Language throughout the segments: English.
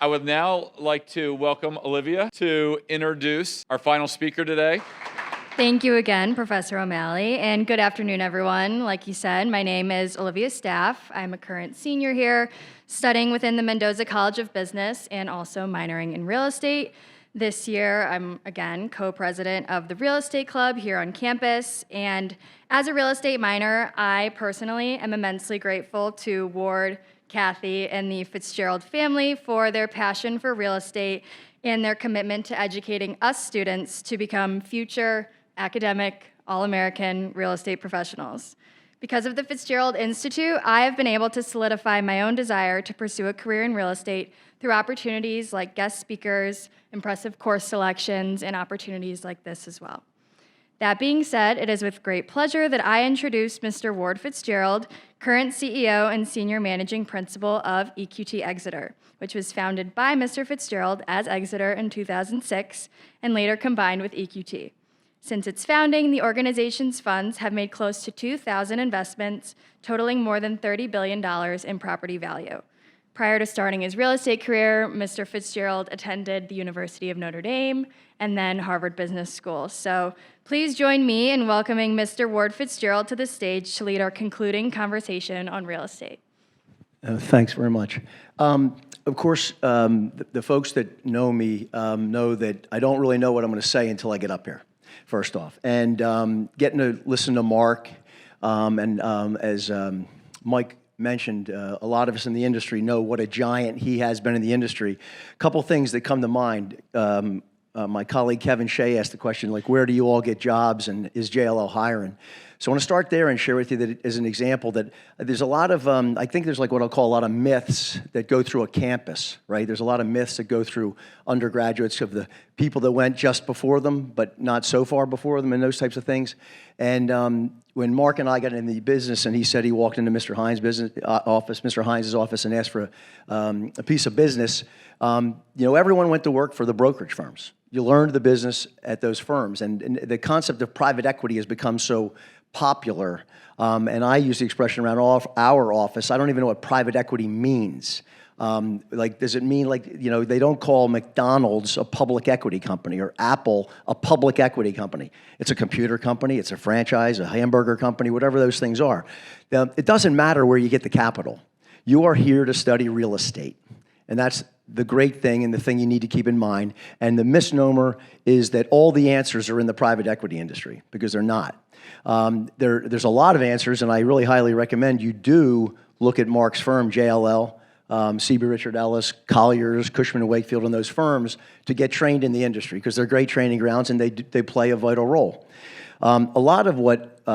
I would now like to welcome Olivia to introduce our final speaker today. Thank you again, Professor O'Malley, and good afternoon, everyone. Like you said, my name is Olivia Staff. I'm a current senior here, studying within the Mendoza College of Business and also minoring in real estate. This year, I'm, again, co-president of the Real Estate Club here on campus, and as a real estate minor, I personally am immensely grateful to Ward, Kathy, and the Fitzgerald family for their passion for real estate and their commitment to educating us students to become future academic, all-American real estate professionals. Because of the Fitzgerald Institute, I have been able to solidify my own desire to pursue a career in real estate through opportunities like guest speakers, impressive course selections, and opportunities like this as well. That being said, it is with great pleasure that I introduce Mr. Ward Fitzgerald, current CEO and Senior Managing Principal of EQT Exeter, which was founded by Mr. Fitzgerald as Exeter in 2006 and later combined with EQT. Since its founding, the organization's funds have made close to 2,000 investments, totaling more than $30 billion in property value. Prior to starting his real estate career, Mr. Fitzgerald attended the University of Notre Dame and then Harvard Business School. So please join me in welcoming Mr. Ward Fitzgerald to the stage to lead our concluding conversation on real estate. Thanks very much. Of course, the folks that know me know that I don't really know what I'm going to say until I get up here, first off. And getting to listen to Mark, and as Mike mentioned, a lot of us in the industry know what a giant he has been in the industry. A couple things that come to mind. My colleague Kevin Shea asked the question, like, where do you all get jobs and is JLL hiring? So I want to start there and share with you that as an example that there's a lot of, I think there's like what I'll call a lot of myths that go through a campus, right? There's a lot of myths that go through undergraduates of the people that went just before them, but not so far before them and those types of things. And when Mark and I got into the business and he said he walked into Mr. Hines' Mr. Hines' office and asked for a piece of business, you know, everyone went to work for the brokerage firms. You learned the business at those firms. And the concept of private equity has become so popular, and I use the expression around our office. I don't even know what private equity means. Like, does it mean, like, you know, they don't call McDonald's a public equity company or Apple a public equity company. It's a computer company, it's a franchise, a hamburger company, whatever those things are. Now, it doesn't matter where you get the capital. You are here to study real estate, and that's the great thing and the thing you need to keep in mind. And the misnomer is that all the answers are in the private equity industry, because they're not. There's a lot of answers, and I really highly recommend you do look at Mark's firm, JLL, CB Richard Ellis, Colliers, Cushman & Wakefield, and those firms to get trained in the industry, because they're great training grounds and they play a vital role. A lot of what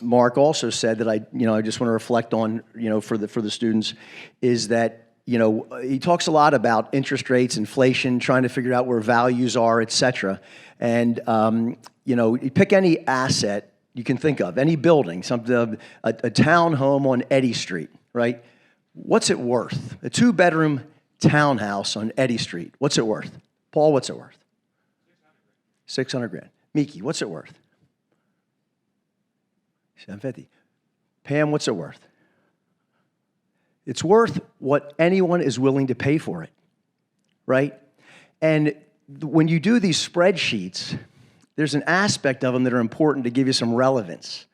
Mark also said that I just want to reflect on, for the students, is that he talks a lot about interest rates, inflation, trying to figure out where values are, et cetera. And you pick any asset you can think of, any building, a townhome on Eddy Street, right? What's it worth? A 2-bedroom townhouse on Eddy Street. What's it worth? Paul, what's it worth? 600 grand. Miki, what's it worth? 750. Pam, what's it worth? It's worth what anyone is willing to pay for it, right? And when you do these spreadsheets, there's an aspect of them that are important to give you some relevance,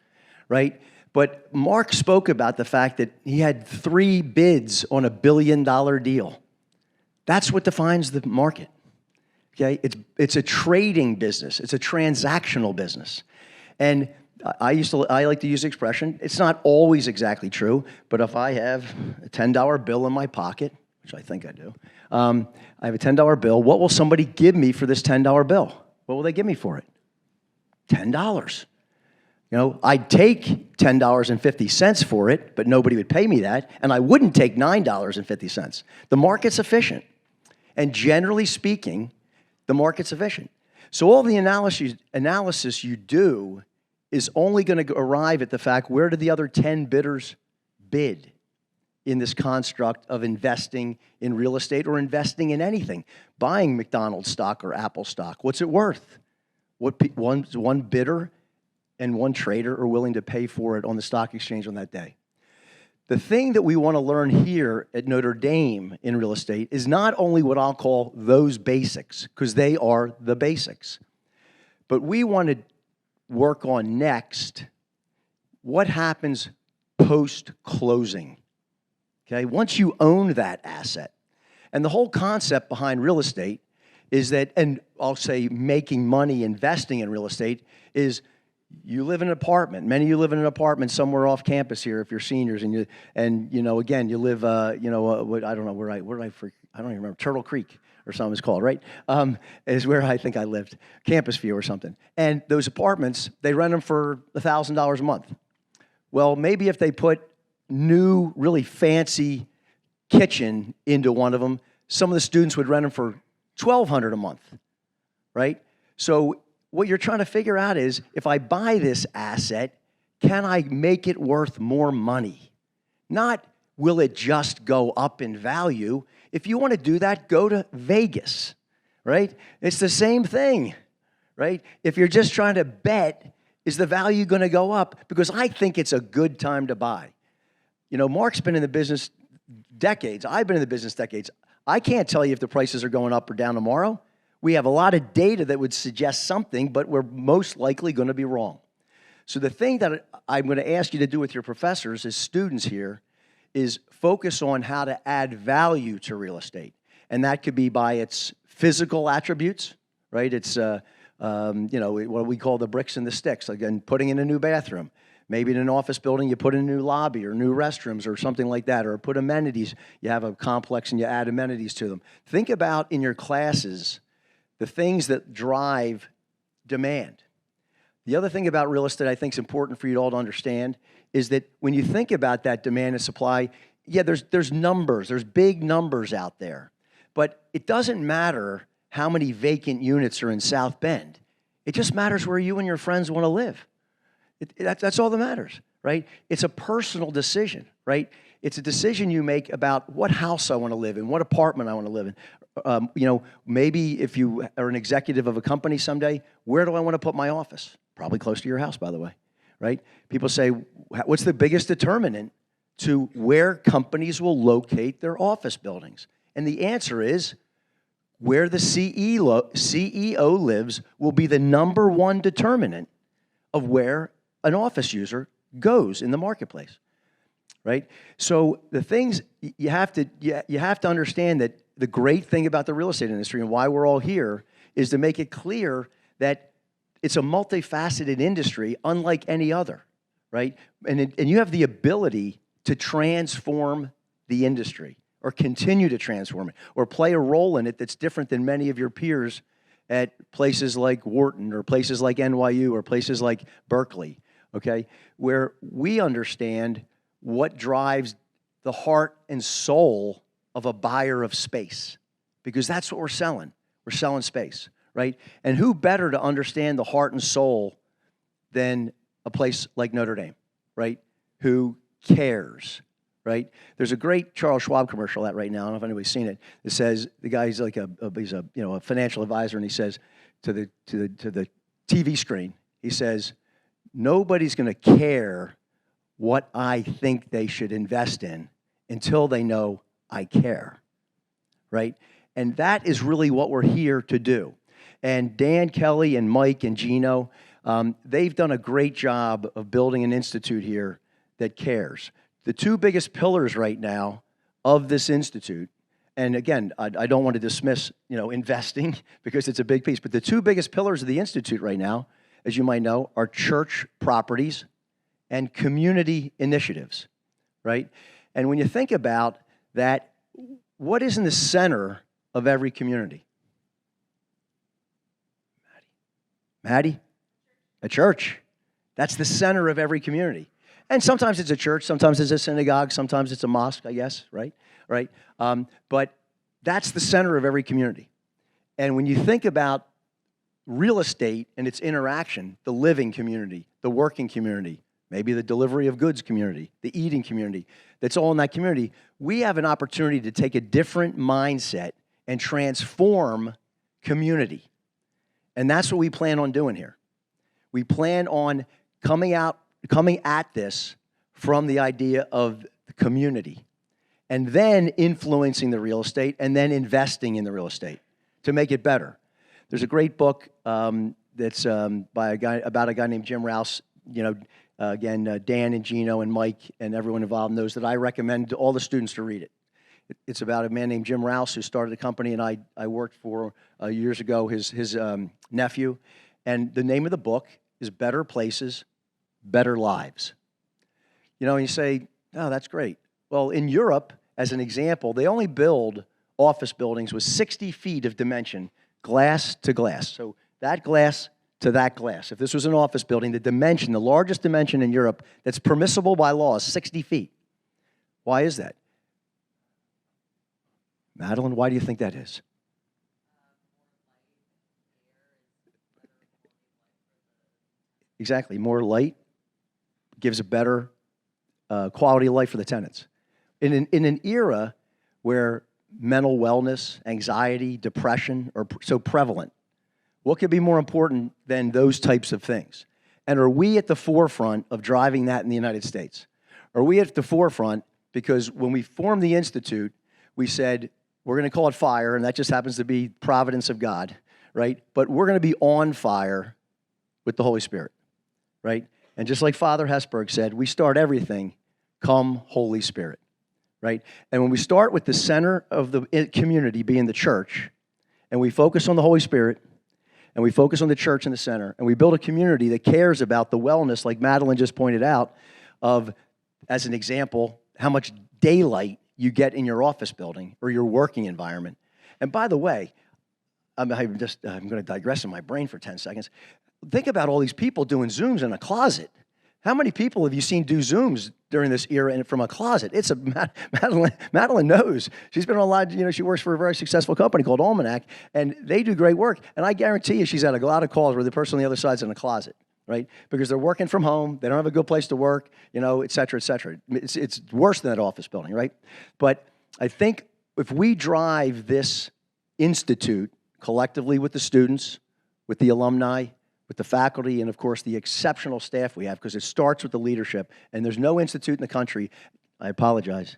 right? But Mark spoke about the fact that he had 3 bids on a $1 billion deal. That's what defines the market, okay? It's a trading business. It's a transactional business. And I like to use the expression, it's not always exactly true, but if I have a $10 bill in my pocket, which I think I do, I have a $10 bill, what will somebody give me for this $10 bill? What will they give me for it? $10. I'd take $10.50 for it, but nobody would pay me that, and I wouldn't take $9.50. The market's efficient. And generally speaking, the market's efficient. So all the analysis you do is only going to arrive at the fact, where did the other 10 bidders bid in this construct of investing in real estate or investing in anything? Buying McDonald's stock or Apple stock, what's it worth? What one bidder and one trader are willing to pay for it on the stock exchange on that day. The thing that we want to learn here at Notre Dame in real estate is not only what I'll call those basics, because they are the basics, but we want to work on next what happens post-closing, okay? Once you own that asset. And the whole concept behind real estate is that, and I'll say making money investing in real estate, is you live in an apartment. Many of you live in an apartment somewhere off campus here if you're seniors, and you know, again, you live, I don't know, I don't even remember, Turtle Creek or something it's called, right? Is where I think I lived, Campus View or something. And those apartments, they rent them for $1,000 a month. Well, maybe if they put new, really fancy kitchen into one of them, some of the students would rent them for $1,200 a month, right? So what you're trying to figure out is, if I buy this asset, can I make it worth more money? Not, will it just go up in value? If you want to do that, go to Vegas, right? It's the same thing, right? If you're just trying to bet, is the value going to go up? Because I think it's a good time to buy. You know, Mark's been in the business decades. I've been in the business decades. I can't tell you if the prices are going up or down tomorrow. We have a lot of data that would suggest something, but we're most likely going to be wrong. So the thing that I'm going to ask you to do with your professors as students here is focus on how to add value to real estate. And that could be by its physical attributes, right? It's, you know, what we call the bricks and the sticks. Again, putting in a new bathroom. Maybe in an office building, you put in a new lobby or new restrooms or something like that, or put amenities. You have a complex and you add amenities to them. Think about in your classes the things that drive demand. The other thing about real estate I think is important for you all to understand is that when you think about that demand and supply, yeah, there's numbers, there's big numbers out there. But it doesn't matter how many vacant units are in South Bend. It just matters where you and your friends want to live. That's all that matters, right? It's a personal decision, right? It's a decision you make about what house I want to live in, what apartment I want to live in. You know, maybe if you are an executive of a company someday, where do I want to put my office? Probably close to your house, by the way, right? People say, what's the biggest determinant to where companies will locate their office buildings? And the answer is, where the CEO lives will be the #1 determinant of where an office user goes in the marketplace, right? So the things you have to understand, that the great thing about the real estate industry and why we're all here is to make it clear that it's a multifaceted industry unlike any other, right? And you have the ability to transform the industry or continue to transform it or play a role in it that's different than many of your peers at places like Wharton or places like NYU or places like Berkeley, okay? Where we understand what drives the heart and soul of a buyer of space, because that's what we're selling. We're selling space, right? And who better to understand the heart and soul than a place like Notre Dame, right? Who cares, right? There's a great Charles Schwab commercial out right now. I don't know if anybody's seen it. It says the guy's like he's a financial advisor, and he says to the TV screen, he says, nobody's going to care what I think they should invest in until they know I care, right? And that is really what we're here to do. And Dan Kelly and Mike and Gino, they've done a great job of building an institute here that cares. The two biggest pillars right now of this institute, and again, I don't want to dismiss, investing because it's a big piece, but the two biggest pillars of the institute right now, as you might know, are church properties and community initiatives, right? And when you think about that, what is in the center of every community? Maddie? A church. That's the center of every community. And sometimes it's a church, sometimes it's a synagogue, sometimes it's a mosque, I guess, right? But that's the center of every community. And when you think about real estate and its interaction, the living community, the working community, maybe the delivery of goods community, the eating community, that's all in that community, we have an opportunity to take a different mindset and transform community. And that's what we plan on doing here. We plan on coming at this from the idea of the community, and then influencing the real estate, and then investing in the real estate to make it better. There's a great book that's by about a guy named Jim Rouse. Dan and Gino and Mike and everyone involved knows that I recommend to all the students to read it. It's about a man named Jim Rouse who started a company, and I worked for years ago his nephew. And the name of the book is Better Places, Better Lives. And you say, oh, that's great. Well, in Europe, as an example, they only build office buildings with 60 feet of dimension, glass to glass. So that glass to that glass. If this was an office building, the largest dimension in Europe that's permissible by law is 60 feet. Why is that? Madeline, why do you think that is? Exactly. More light gives a better quality of life for the tenants. In an era where mental wellness, anxiety, depression are so prevalent, what could be more important than those types of things? And are we at the forefront of driving that in the United States? Are we at the forefront because when we formed the Institute, we said, we're going to call it fire, and that just happens to be providence of God, right? But we're going to be on fire with the Holy Spirit, right? And just like Father Hesburgh said, we start everything, come Holy Spirit, right? And when we start with the center of the community being the church, and we focus on the Holy Spirit, and we focus on the church in the center, and we build a community that cares about the wellness, like Madeline just pointed out, of, as an example, how much daylight you get in your office building or your working environment. And by the way, I'm going to digress in my brain for 10 seconds. Think about all these people doing Zooms in a closet. How many people have you seen do Zooms during this era and from a closet? Madeline knows. She's been on a lot, she works for a very successful company called Almanac, and they do great work. And I guarantee you she's had a lot of calls where the person on the other side's in a closet, right? Because they're working from home, they don't have a good place to work, et cetera, et cetera. It's worse than that office building, right? But I think if we drive this institute collectively with the students, with the alumni, with the faculty, and of course the exceptional staff we have, because it starts with the leadership, and there's no institute in the country, I apologize,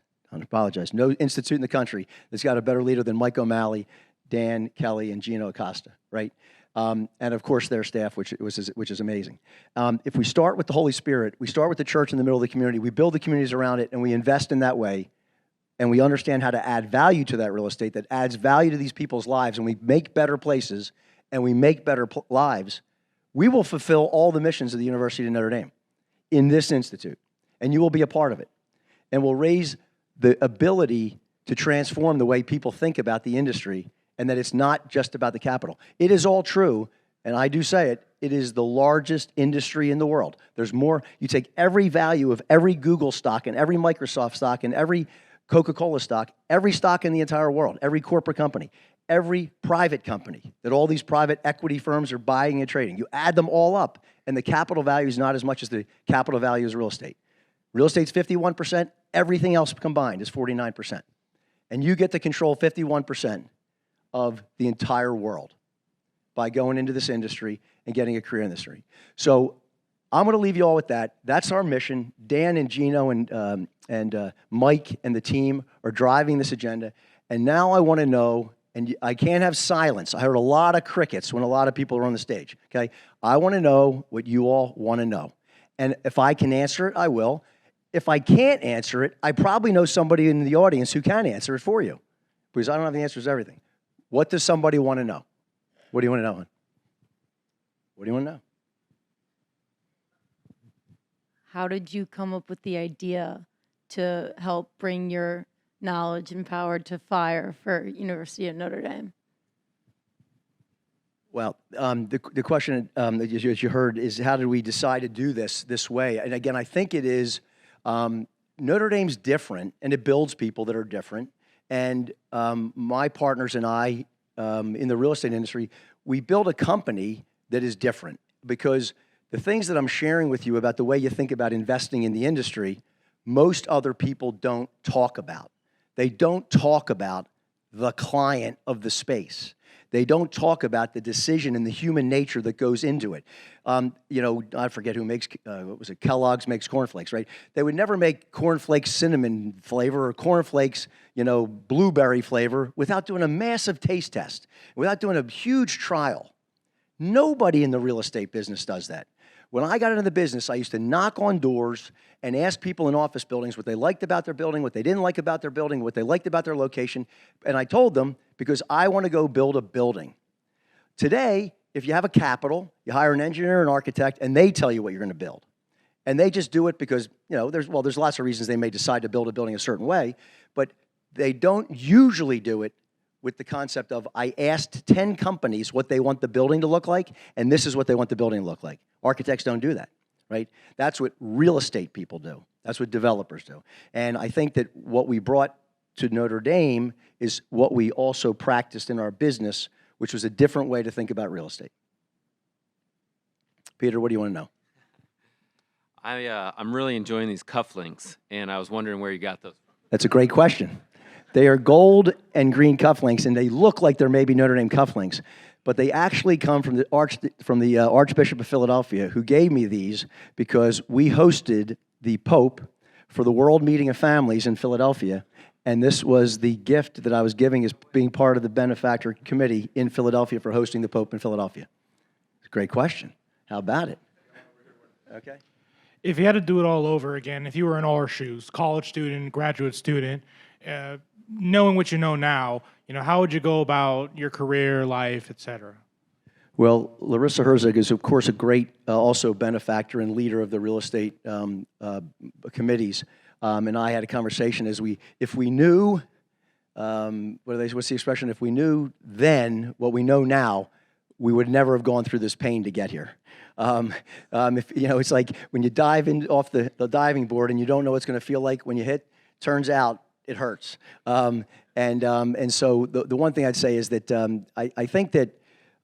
no institute in the country that's got a better leader than Mike O'Malley, Dan Kelly, and Gino Acosta, right? And of course their staff, which is amazing. If we start with the Holy Spirit, we start with the church in the middle of the community, we build the communities around it, and we invest in that way, and we understand how to add value to that real estate that adds value to these people's lives, and we make better places, and we make better lives, we will fulfill all the missions of the University of Notre Dame in this institute, and you will be a part of it. And we'll raise the ability to transform the way people think about the industry, and that it's not just about the capital. It is all true, and I do say it, it is the largest industry in the world. There's more. You take every value of every Google stock and every Microsoft stock and every Coca-Cola stock, every stock in the entire world, every corporate company, every private company that all these private equity firms are buying and trading. You add them all up, and the capital value is not as much as the capital value is real estate. Real estate's 51%, everything else combined is 49%. And you get to control 51% of the entire world by going into this industry and getting a career in this industry. So I'm going to leave you all with that. That's our mission. Dan and Gino and Mike and the team are driving this agenda. And now I want to know, and I can't have silence. I heard a lot of crickets when a lot of people are on the stage, okay? I want to know what you all want to know. And if I can answer it, I will. If I can't answer it, I probably know somebody in the audience who can answer it for you, because I don't have the answers to everything. What does somebody want to know? What do you want to know, hon? What do you want to know? How did you come up with the idea to help bring your knowledge and power to fire for University of Notre Dame? Well, the question that you heard is, how did we decide to do this way? And again, I think it is, Notre Dame's different, and it builds people that are different. And my partners and I, in the real estate industry, we build a company that is different, because the things that I'm sharing with you about the way you think about investing in the industry, most other people don't talk about. They don't talk about the client of the space. They don't talk about the decision and the human nature that goes into it. I forget who makes, what was it, Kellogg's makes cornflakes, right? They would never make cornflakes cinnamon flavor or cornflakes, blueberry flavor without doing a massive taste test, without doing a huge trial. Nobody in the real estate business does that. When I got into the business, I used to knock on doors and ask people in office buildings what they liked about their building, what they didn't like about their building, what they liked about their location. And I told them, because I want to go build a building. Today, if you have a capital, you hire an engineer, an architect, and they tell you what you're going to build. And they just do it because, there's lots of reasons they may decide to build a building a certain way, but they don't usually do it with the concept of, I asked 10 companies what they want the building to look like, and this is what they want the building to look like. Architects don't do that, right? That's what real estate people do. That's what developers do. And I think that what we brought to Notre Dame is what we also practiced in our business, which was a different way to think about real estate. Peter, what do you want to know? I'm really enjoying these cufflinks, and I was wondering where you got those. That's a great question. They are gold and green cufflinks, and they look like they're maybe Notre Dame cufflinks, but they actually come from the Archbishop of Philadelphia, who gave me these because we hosted the Pope for the World Meeting of Families in Philadelphia, and this was the gift that I was giving as being part of the benefactor committee in Philadelphia for hosting the Pope in Philadelphia. It's a great question. How about it? Okay. If you had to do it all over again, if you were in our shoes, college student, graduate student, knowing what you know now, how would you go about your career, life, et cetera? Well, Larissa Herzog is, of course, a great also benefactor and leader of the real estate committees. And I had a conversation if we knew, what's the expression? If we knew then what we know now, we would never have gone through this pain to get here. It's like when you dive in off the diving board and you don't know what it's going to feel like when you hit, turns out it hurts. And so the one thing I'd say is that I think that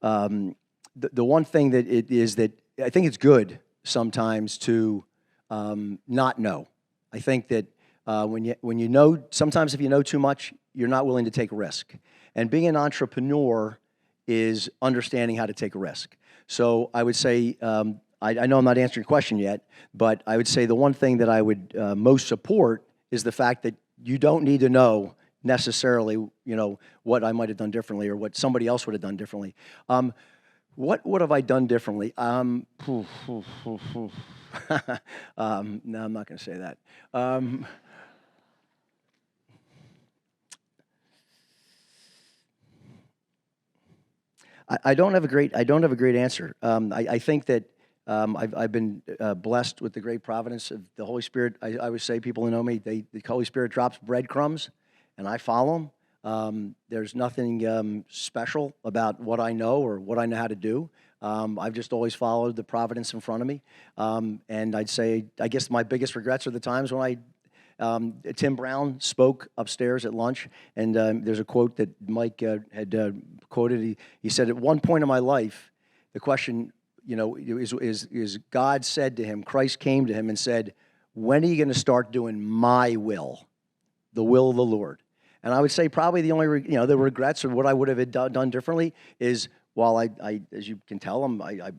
the one thing that it is that I think it's good sometimes to not know. I think that when you know, sometimes if you know too much, you're not willing to take a risk. And being an entrepreneur is understanding how to take a risk. So I would say, I know I'm not answering your question yet, but I would say the one thing that I would most support is the fact that you don't need to know necessarily, what I might have done differently or what somebody else would have done differently. What have I done differently? No, I'm not going to say that. I don't have a great answer. I think that I've been blessed with the great providence of the Holy Spirit. I would say people who know me, the Holy Spirit drops breadcrumbs, and I follow them. There's nothing special about what I know or what I know how to do. I've just always followed the providence in front of me. And I'd say, I guess my biggest regrets are the times when Tim Brown spoke upstairs at lunch, and there's a quote that Mike had quoted. He said, at one point in my life, the question, is God said to him, Christ came to him and said, when are you going to start doing my will, the will of the Lord? And I would say probably the only, the regrets or what I would have done differently is, while I as you can tell, I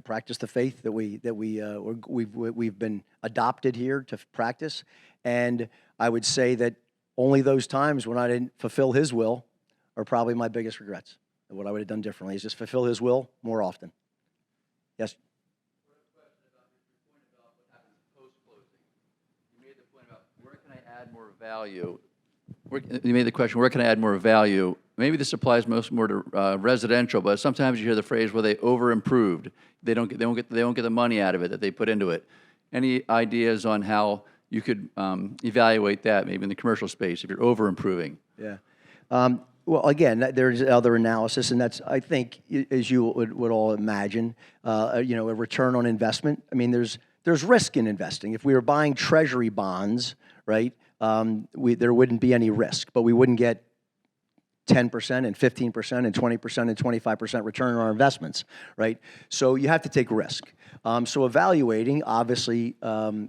practice the faith that we've been adopted here to practice, and I would say that only those times when I didn't fulfill His will are probably my biggest regrets. And what I would have done differently is just fulfill His will more often. Yes. You made the point about where can I add more value. You made the question, where can I add more value? Maybe this applies more to residential, but sometimes you hear the phrase, well, they over-improved. They don't get the money out of it that they put into it. Any ideas on how you could evaluate that, maybe in the commercial space, if you're over-improving? Yeah. Well, again, there's other analysis, and that's, I think, as you would all imagine, a return on investment. I mean, there's risk in investing. If we were buying treasury bonds, right, there wouldn't be any risk, but we wouldn't get 10% and 15% and 20% and 25% return on our investments, right? So you have to take risk. So evaluating, obviously,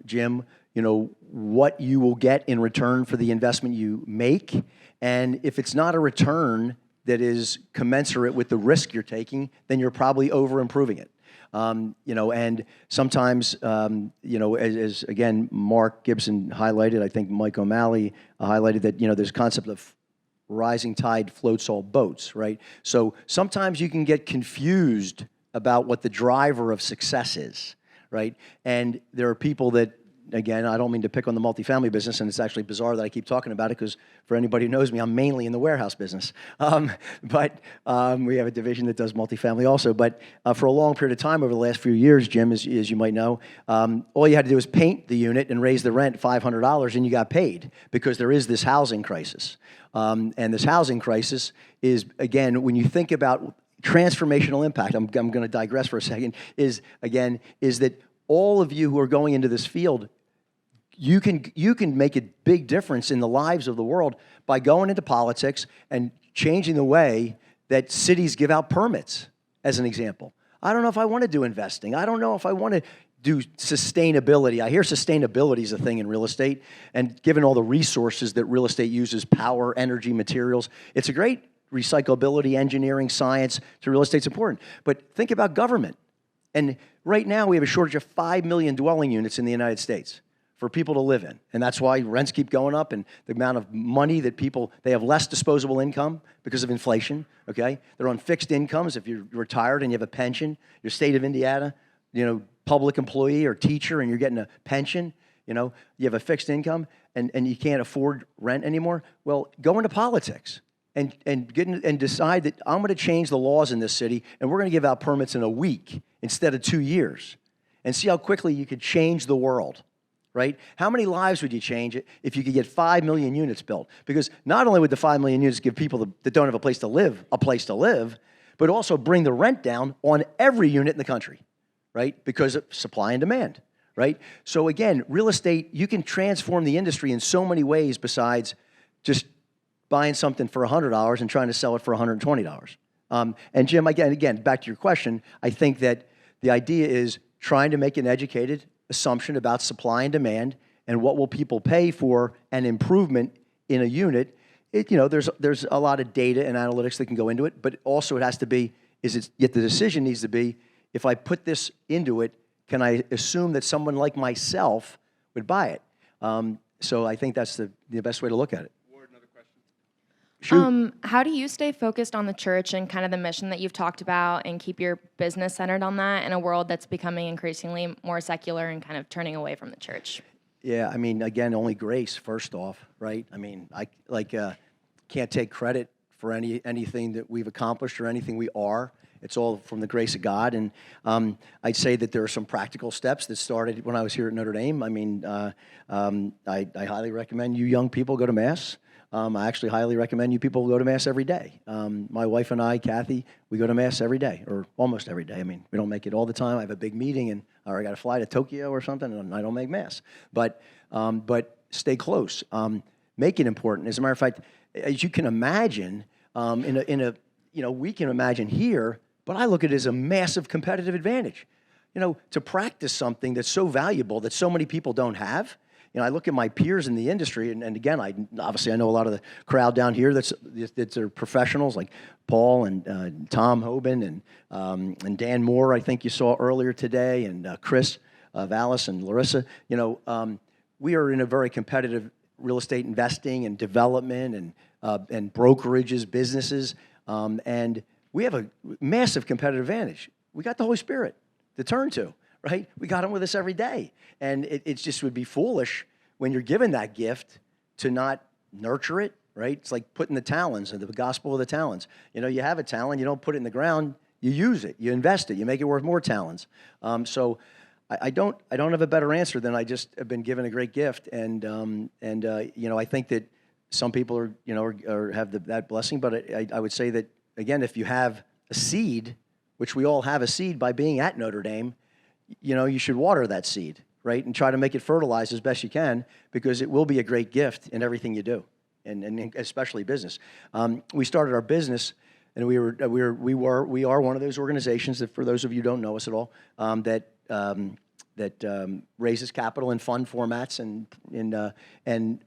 Jim, what you will get in return for the investment you make. And if it's not a return that is commensurate with the risk you're taking, then you're probably over improving it. And sometimes, as again, Mark Gibson highlighted, I think Mike O'Malley highlighted that, there's a concept of rising tide floats all boats, right? So sometimes you can get confused about what the driver of success is, right? And there are people that, again, I don't mean to pick on the multifamily business, and it's actually bizarre that I keep talking about it because for anybody who knows me, I'm mainly in the warehouse business. But we have a division that does multifamily also. But for a long period of time over the last few years, Jim, as you might know, all you had to do was paint the unit and raise the rent $500 and you got paid because there is this housing crisis. And this housing crisis is, again, when you think about transformational impact, I'm going to digress for a second, is that all of you who are going into this field, you can make a big difference in the lives of the world by going into politics and changing the way that cities give out permits, as an example. I don't know if I want to do investing. I don't know if I want to do sustainability. I hear sustainability is a thing in real estate, and given all the resources that real estate uses, power, energy, materials, it's a great recyclability, engineering, science to real estate's important. But think about government. And right now we have a shortage of 5 million dwelling units in the United States for people to live in. And that's why rents keep going up and the amount of money that they have less disposable income because of inflation, okay? They're on fixed incomes. If you're retired and you have a pension, your state of Indiana, public employee or teacher, and you're getting a pension, you have a fixed income and you can't afford rent anymore, well, go into politics. And decide that I'm going to change the laws in this city, and we're going to give out permits in a week instead of 2 years, and see how quickly you could change the world, right? How many lives would you change if you could get 5 million units built? Because not only would the 5 million units give people that don't have a place to live, but also bring the rent down on every unit in the country, right? Because of supply and demand, right? So again, real estate, you can transform the industry in so many ways besides just buying something for $100 and trying to sell it for $120. And Jim, again, back to your question, I think that the idea is trying to make an educated assumption about supply and demand and what will people pay for an improvement in a unit. There's a lot of data and analytics that can go into it, but also it has to be, yet the decision needs to be, if I put this into it, can I assume that someone like myself would buy it? So I think that's the best way to look at it. How do you stay focused on the church and kind of the mission that you've talked about and keep your business centered on that in a world that's becoming increasingly more secular and kind of turning away from the church? Yeah, I mean, again, only grace, first off, right? I mean, I can't take credit for anything that we've accomplished or anything we are. It's all from the grace of God. And I'd say that there are some practical steps that started when I was here at Notre Dame. I mean, I highly recommend you young people go to Mass. I actually highly recommend you people go to Mass every day. My wife and I, Kathy, we go to Mass every day, or almost every day. I mean, we don't make it all the time. I have a big meeting, or I got to fly to Tokyo or something, and I don't make Mass. But stay close. Make it important. As a matter of fact, as you can imagine, we can imagine here, but I look at it as a massive competitive advantage. To practice something that's so valuable that so many people don't have. I look at my peers in the industry, and again, obviously I know a lot of the crowd down here that are professionals like Paul and Tom Hoban and Dan Moore, I think you saw earlier today, and Chris Vallis and Larissa. We are in a very competitive real estate investing and development and brokerages, businesses, and we have a massive competitive advantage. We got the Holy Spirit to turn to. Right? We got him with us every day. And it just would be foolish when you're given that gift to not nurture it, right? It's like putting the talents, the gospel of the talents. You have a talent, you don't put it in the ground, you use it, you invest it, you make it worth more talents. So I don't have a better answer than I just have been given a great gift. And I think that some people are have that blessing, but I would say that, again, if you have a seed, which we all have a seed by being at Notre Dame, you should water that seed, right? And try to make it fertilize as best you can, because it will be a great gift in everything you do, and especially business. We started our business, and we are one of those organizations that, for those of you who don't know us at all, that that raises capital in fund formats, and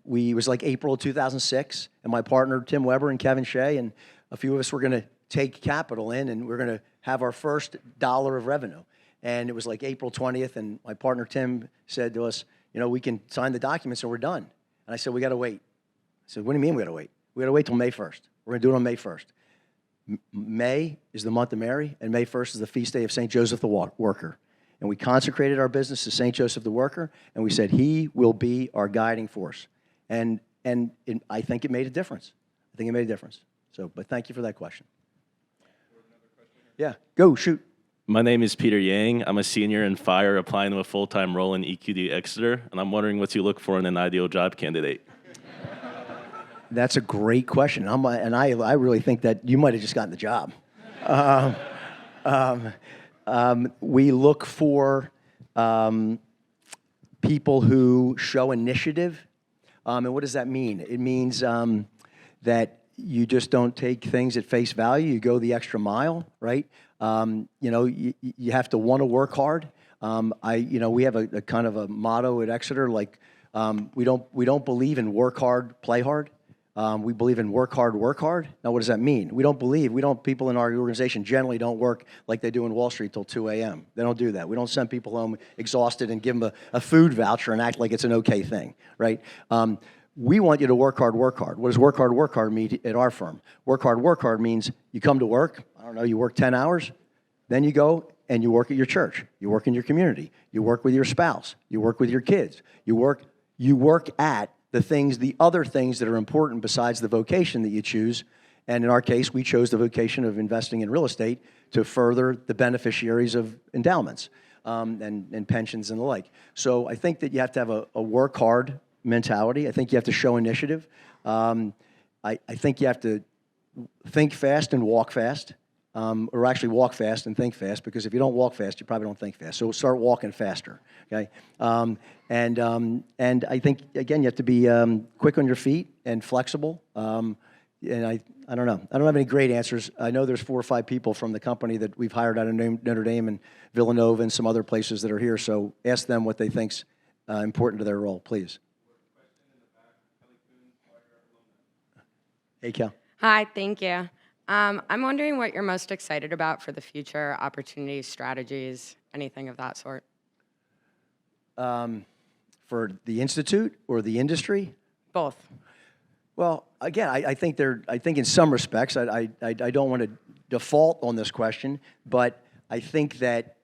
it was like April of 2006, and my partner Tim Weber and Kevin Shea and a few of us were going to take capital in, and we're going to have our first dollar of revenue. And it was like April 20th, and my partner Tim said to us, we can sign the documents and we're done. And I said, we got to wait. I said, what do you mean we got to wait? We got to wait till May 1st. We're going to do it on May 1st. May is the month of Mary, and May 1st is the feast day of St. Joseph the Worker. And we consecrated our business to St. Joseph the Worker, and we said he will be our guiding force. And I think it made a difference. I think it made a difference. But thank you for that question. Yeah, go, shoot. My name is Peter Yang. I'm a senior in fire applying to a full-time role in EQD Exeter, and I'm wondering what you look for in an ideal job candidate. That's a great question, I really think that you might have just gotten the job. We look for people who show initiative, and what does that mean? It means that you just don't take things at face value. You go the extra mile, right? You have to want to work hard. We have a kind of a motto at Exeter, like we don't believe in work hard, play hard. We believe in work hard, work hard. Now, what does that mean? People in our organization generally don't work like they do in Wall Street till 2 a.m. They don't do that. We don't send people home exhausted and give them a food voucher and act like it's an okay thing, right? We want you to work hard, work hard. What does work hard mean at our firm? Work hard means you come to work, you work 10 hours, then you go and you work at your church. You work in your community. You work with your spouse. You work with your kids. You work at the other things that are important besides the vocation that you choose. And in our case, we chose the vocation of investing in real estate to further the beneficiaries of endowments and pensions and the like. So I think that you have to have a work hard mentality. I think you have to show initiative. I think you have to think fast and walk fast, or actually walk fast and think fast, because if you don't walk fast, you probably don't think fast. So start walking faster, okay? And I think, again, you have to be quick on your feet and flexible. And I don't know. I don't have any great answers. I know there's 4 or 5 people from the company that we've hired out of Notre Dame and Villanova and some other places that are here. So ask them what they think's important to their role, please. Hey, Cal. Hi, thank you. I'm wondering what you're most excited about for the future, opportunities, strategies, anything of that sort. For the institute or the industry? Both. Well, again, I think in some respects, I don't want to default on this question, but I think that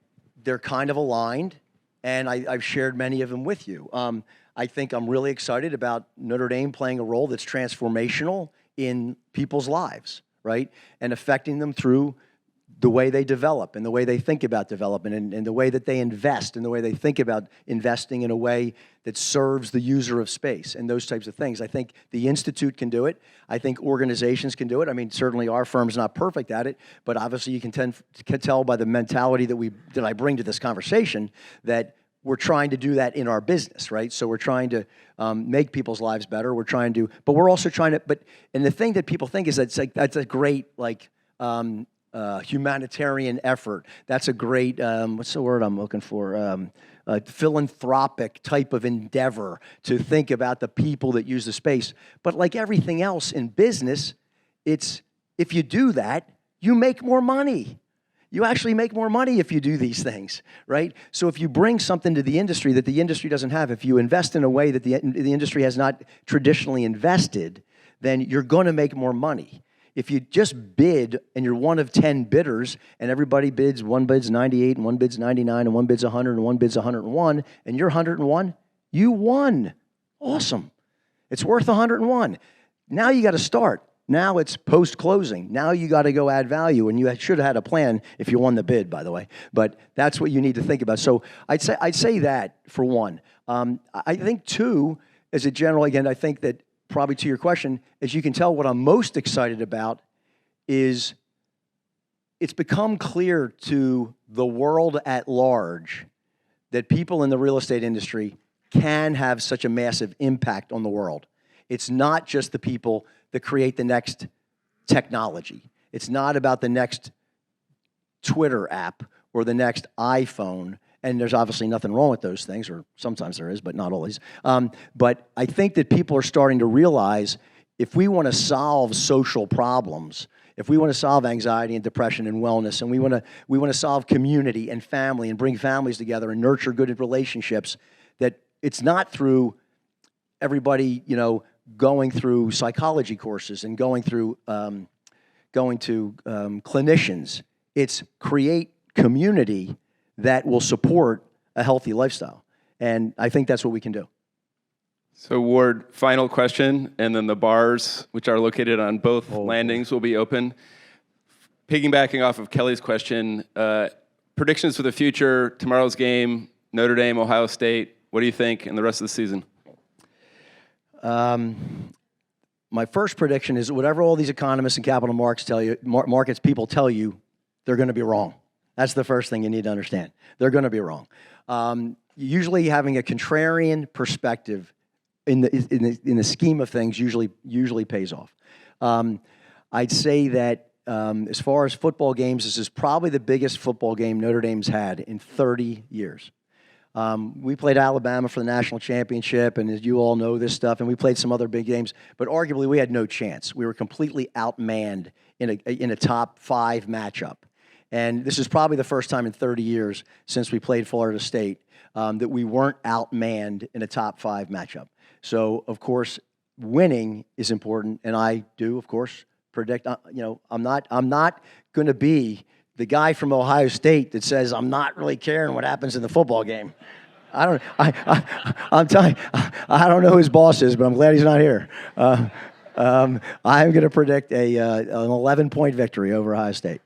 they're kind of aligned, and I've shared many of them with you. I think I'm really excited about Notre Dame playing a role that's transformational in people's lives, right? And affecting them through the way they develop and the way they think about development and the way that they invest and the way they think about investing in a way that serves the user of space and those types of things. I think the Institute can do it. I think organizations can do it. I mean, certainly our firm's not perfect at it, but obviously you can tell by the mentality that I bring to this conversation that we're trying to do that in our business, right? So we're trying to make people's lives better. But we're also trying to, and the thing that people think is that's a great, humanitarian effort. That's a great, what's the word I'm looking for? Philanthropic type of endeavor to think about the people that use the space. But like everything else in business, if you do that, you make more money. You actually make more money if you do these things, right? So if you bring something to the industry that the industry doesn't have, if you invest in a way that the industry has not traditionally invested, then you're going to make more money. If you just bid and you're one of 10 bidders and everybody bids, one bids 98 and one bids 99 and one bids 100 and one bids 101 and you're 101, you won. Awesome. It's worth 101. Now you got to start. Now it's post-closing. Now you got to go add value, and you should have had a plan if you won the bid, by the way. But that's what you need to think about. So I'd say that for one. I think two, as a general, again, I think that probably to your question, as you can tell, what I'm most excited about is it's become clear to the world at large that people in the real estate industry can have such a massive impact on the world. It's not just the people that create the next technology. It's not about the next Twitter app or the next iPhone And there's obviously nothing wrong with those things, or sometimes there is, but not always. But I think that people are starting to realize if we want to solve social problems, if we want to solve anxiety and depression and wellness, and we want to solve community and family and bring families together and nurture good relationships, that it's not through everybody, going through psychology courses and going to clinicians. It's create community that will support a healthy lifestyle. And I think that's what we can do. So Ward, final question, and then the bars, which are located on both landings, will be open. Piggybacking off of Kelly's question, predictions for the future, tomorrow's game, Notre Dame, Ohio State, what do you think in the rest of the season? My first prediction is whatever all these economists and capital markets people tell you, they're going to be wrong. That's the first thing you need to understand. They're going to be wrong. Usually having a contrarian perspective in the scheme of things usually pays off. I'd say that as far as football games, this is probably the biggest football game Notre Dame's had in 30 years. We played Alabama for the national championship, and as you all know this stuff, and we played some other big games, but arguably we had no chance. We were completely outmanned in a top 5 matchup. And this is probably the first time in 30 years since we played Florida State that we weren't outmanned in a top 5 matchup. So, of course, winning is important, and I do, of course, predict. I'm not going to be the guy from Ohio State that says I'm not really caring what happens in the football game. I'm telling you, I don't know who his boss is, but I'm glad he's not here. I'm going to predict an 11-point victory over Ohio State.